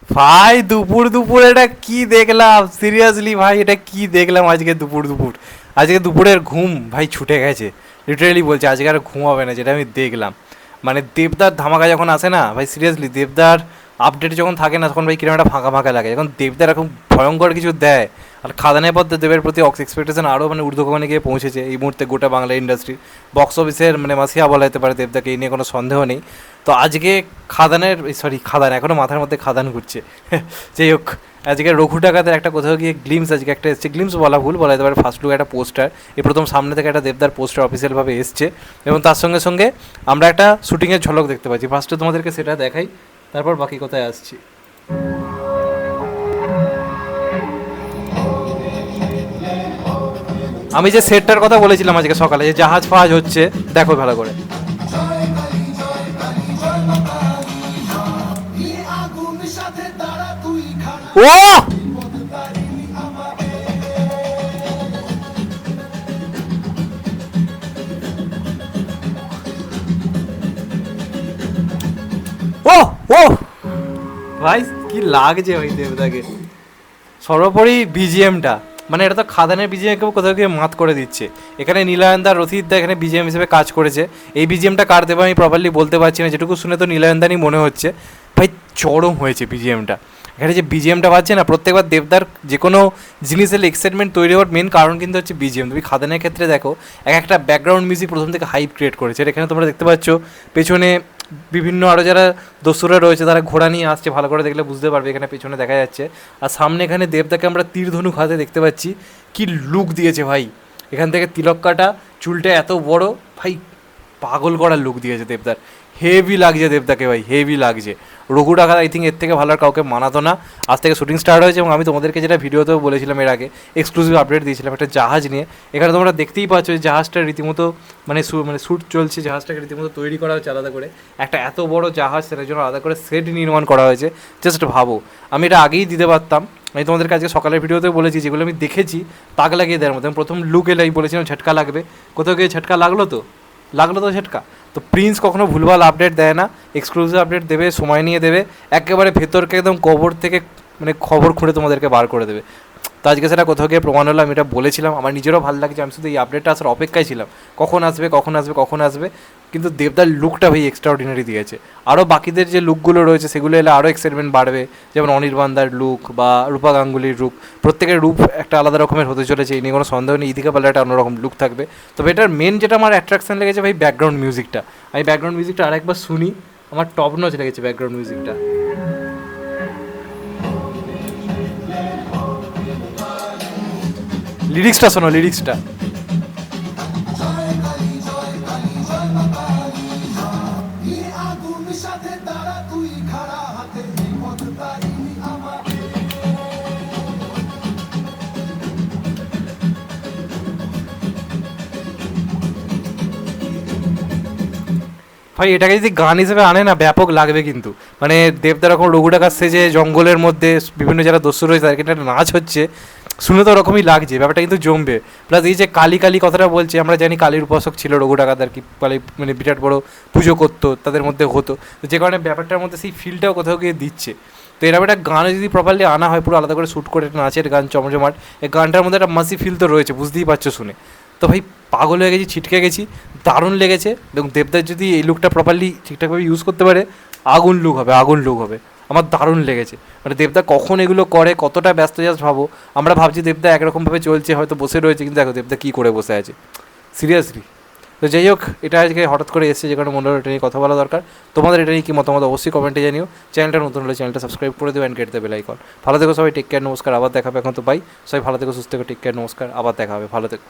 ভাই দুপুর দুপুর এটা কি দেখলাম, সিরিয়াসলি ভাই এটা কি দেখলাম আজকে দুপুর দুপুর। আজকে দুপুরের ঘুম ভাই ছুটে গেছে, লিটারেলি বলছে আজকে আর ঘুম হবে না যেটা আমি দেখলাম। মানে দেবদার ধামাকা যখন আসে না ভাই, সিরিয়াসলি দেবদার আপডেট যখন থাকে না তখন ভাই কিরকম একটা ফাঁকা ফাঁকা লাগে, যখন দেবদার এখন ভয়ঙ্কর কিছু দেয়। আর খাদানের পর তো দেবের প্রতি এক্সপেকটেশন আরও মানে ঊর্ধ্বগগনে গিয়ে পৌঁছেছে এই মুহূর্তে গোটা বাংলা ইন্ডাস্ট্রি। বক্স অফিসের মানে মাসিয়া বলা যেতে পারে দেবদাকে, এই নিয়ে কোনো সন্দেহ নেই। তো আজকে খাদানের, সরি খাদান, এখনও মাথার মধ্যে খাদান ঘুরছে যাই হোক, আজকে রঘু ডাকাতের একটা কোথাও গিয়ে গ্লিমস আজকে একটা এসছে, গ্লিমস বলা ভুল, বলা যেতে পারে ফার্স্ট লুক একটা পোস্টার, এই প্রথম সামনে থেকে একটা দেবদার পোস্টার অফিসিয়ালভাবে এসছে। এবং তার সঙ্গে সঙ্গে আমরা একটা শুটিংয়ের ঝলক দেখতে পাচ্ছি। ফার্স্টে তোমাদেরকে সেটা দেখাই, তারপর বাকি কথায় আসছি। আমি যে সেটটার কথা বলেছিলাম আজকে সকালে, যে জাহাজ ফাহাজ হচ্ছে, দেখো ভালো করে। ও ও ও ভাই কি লাগছে ভাই দেবদাকে। সর্বোপরি বিজিএমটা, মানে এটা তো খাদানের বিজিএমকেও কোথাও গিয়ে মাত করে দিচ্ছে। এখানে নীলায়নদা রথিদদা এখানে বিজিএম হিসেবে কাজ করেছে। এই বিজিএমটা কার দেবে আমি প্রপারলি বলতে পারছি না, যেটুকু শুনে তো নীলায়নদারই মনে হচ্ছে। ভাই চরম হয়েছে বিজিএমটা। এখানে যে বিজিএমটা পাচ্ছে না, প্রত্যেকবার দেবদার যে কোনো জিনিসের এক্সাইটমেন্ট তৈরি হওয়ার মেন কারণ কিন্তু হচ্ছে বিজিএম। তুমি খাদানের ক্ষেত্রে দেখো, এক একটা ব্যাকগ্রাউন্ড মিউজিক প্রথম থেকে হাইপ ক্রিয়েট করেছে। আর এখানে তোমরা দেখতে পাচ্ছ পেছনে বিভিন্ন আরও যারা দস্যুরা রয়েছে তারা ঘোড়া নিয়ে আসছে, ভালো করে দেখলে বুঝতে পারবে, এখানে পেছনে দেখা যাচ্ছে। আর সামনে এখানে দেবদাকে আমরা তীর ধনুক হাতে দেখতে পাচ্ছি। কি লুক দিয়েছে ভাই, এখান থেকে তিলক কাটা, চুলটা এত বড়, ভাই পাগল করার লুক দিয়েছে দেবদার। হেভি লাগছে দেবদাকে ভাই, হেভি লাগছে। রঘু ডাকাত আই থিঙ্ক এর থেকে ভালো আর কাউকে মানাতো না। আজ থেকে শুটিং স্টার্ট হয়েছে এবং আমি তোমাদেরকে যেটা ভিডিওতেও বলেছিলাম এর আগে, এক্সক্লুসিভ আপডেট দিয়েছিলাম একটা জাহাজ নিয়ে। এখানে তোমরা দেখতেই পাচ্ছ যে জাহাজটা রীতিমতো মানে শ্যুট চলছে, জাহাজটাকে রীতিমতো তৈরি করা হচ্ছে আলাদা করে। একটা এত বড় জাহাজ, সেটার জন্য আলাদা করে সেট নির্মাণ করা হয়েছে। জাস্ট ভাবো, আমি এটা আগেই দিতে পারতাম। আমি তোমাদেরকে আজকে সকালের ভিডিওতেও বলেছি, যেগুলো আমি দেখেছি তাক লাগিয়ে দেওয়ার মতো। প্রথম লুক এলে আমি বলেছিলাম ঝটকা লাগবে, কোথাও গিয়ে ঝটকা লাগলো তো ঝটকা। তো প্রিন্স কখনো ভুলভাল আপডেট দেয় না, এক্সক্লুসিভ আপডেট দেবে, সময় নিয়ে দেবে, একেবারে ভেতরকে একদম কবর থেকে মানে খবর খুঁড়ে তোমাদেরকে বার করে দেবে। তো আজকে সেটা কোথাও গিয়ে প্রমাণ হলো। আমি এটা বলেছিলাম, আমার নিজেরও ভালো লাগছে। আমি শুধু এই আপডেটটা আসার অপেক্ষায় ছিলাম, কখন আসবে। কিন্তু দেবদার লুকটা ভাই এক্সট্রাঅর্ডিনারি দিয়েছে। আরও বাকিদের যে লুকগুলো রয়েছে সেগুলো এলে আরও এক্সাইটমেন্ট বাড়বে। যেমন অনির্বাণদার লুক বা রূপা গাঙ্গুলির লুক, প্রত্যেকের রূপ একটা আলাদা রকমের হতে চলেছে, এই নিয়ে কোনো সন্দেহ নেই। ইদিকা পাল্লাটা অন্যরকম লুক থাকবে। তবে এটার মেন যেটা আমার অ্যাট্রাকশন লেগেছে ভাই, ব্যাকগ্রাউন্ড মিউজিকটা। আমি ব্যাকগ্রাউন্ড মিউজিকটা আরেকবার শুনি, আমার টপ নচ লেগেছে ব্যাকগ্রাউন্ড মিউজিকটা। লিরিক্সটা শোনো, লিরিক্সটা। ভাই এটাকে যদি গান হিসেবে আনে না, ব্যাপক লাগবে কিন্তু। মানে দেবদার এখন রঘু ডাকাত সেজে জঙ্গলের মধ্যে বিভিন্ন যারা দস্যু রয়েছে তাদেরকে একটা নাচ হচ্ছে, শুনে তো ওরকমই লাগছে, ব্যাপারটা কিন্তু জমবে। প্লাস এই যে কালী কালী কথাটা বলছে, আমরা জানি কালীর উপাসক ছিল রঘু ডাকাত আর কি, কালী মানে বিরাট বড় পুজো করতো, তাদের মধ্যে হতো। তো যে কারণে ব্যাপারটার মধ্যে সেই ফিলটাও কোথাও গিয়ে দিচ্ছে। তো এরকম একটা গান যদি প্রপারলি আনা হয়, পুরো আলাদা করে শ্যুট করে একটা নাচের গান চমচমাট, এই গানটার মধ্যে একটা মাসি ফিল তো রয়েছে, বুঝতেই পারছো শুনে। তো ভাই পাগল হয়ে গেছি, ছিটকে গেছি, দারুণ লেগেছে। এবং দেবদার যদি এই লুকটা প্রপারলি ঠিকঠাকভাবে ইউজ করতে পারে, আগুন লুক হবে। আমার দারুণ লেগেছে। মানে দেবদা কখন এগুলো করে, কতটা ব্যস্ত জাস্ট ভাবো। আমরা ভাবছি দেবদা একরকমভাবে চলছে, হয়তো বসে রয়েছে, কিন্তু দেখো দেবদা কী করে বসে আছে, সিরিয়াসলি। তো যাই হোক, এটা আজকে হঠাৎ করে এসেছে, যে কারণে মনে হলো এটা নিয়ে কথা বলা দরকার। তোমাদের এটা নিয়ে কী মতামত অবশ্যই কমেন্টে জানিও। চ্যানেলটা নতুন হলে চ্যানেলটা সাবস্ক্রাইব করে দেবে and get the bell icon. ভালো থেকো সবাই, টেক কেয়ার, নমস্কার, আবার দেখা হবে। এখন তো বাই, সবাই ভালো থেকো, সুস্থ থেকো, টেক কেয়ার, নমস্কার, আবার দেখা হবে, ভালো থেকো।